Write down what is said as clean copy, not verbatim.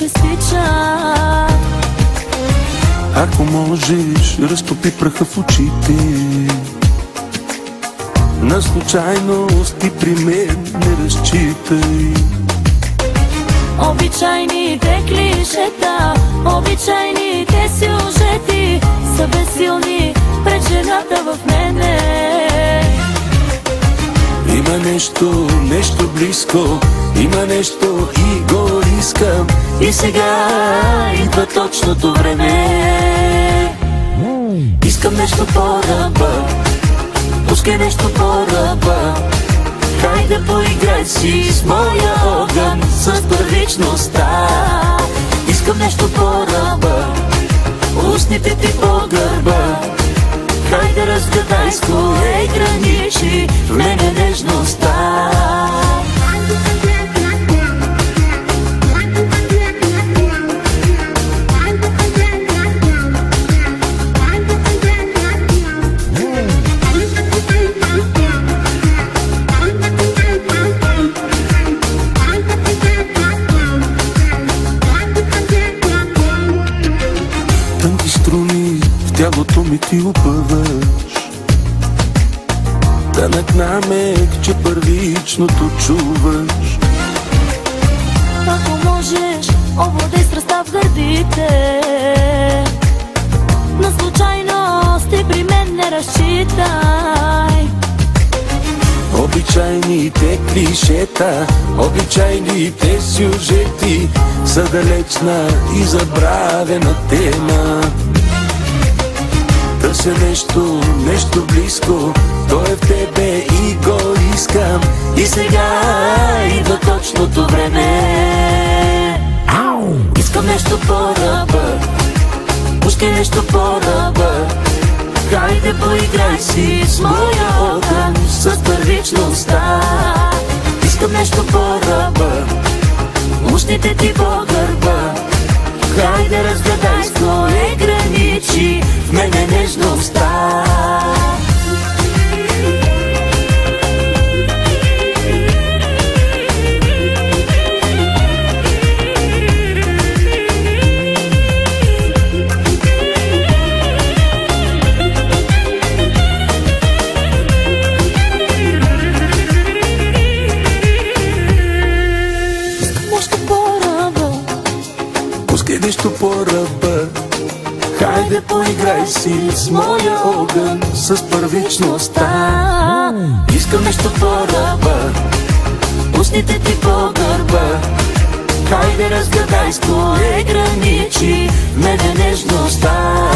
се стича. Ако можеш, разтопи праха в очите. На случайности при мен не разчитай. Обичайните клишета, обичайните сюжети са безсилни пред жената в мене. Има нещо близко, има нещо и го искам. И сега идва точното време. Искам нещо по-ръба, пускай нещо по-ръба. Хайде поиграй си с моя огън, с първичността. Искам нещо по-ръба, устните ти по гърба. Хайде разгадай с кое граничи в мене нежността. Тънки струни в тялото ми ти опъваш. Тънък намек, че първичното чуваш. Ако можеш, овладей страстта в гърдите. На случайности при мен не разчитай. Обичайните клишета, обичайните сюжети са далечна и забравена тема. Търся нещо близко, то е в тебе и го искам. И сега идва точното време. Искам нещо по-ръба, пускай нещо по-ръба. Хайде поиграй си с моя огън, с първичността. Искам нещо по-ръба, устните ти по гърба. Хайде разгадай с кое граничи в мене нежността. Пускай нещо по-ръба, хайде поиграй си с моя огън, с първичността. Искам нещо по-ръба, устните ти по гърба. Хайде разгадай с кое граничи в мене нежността.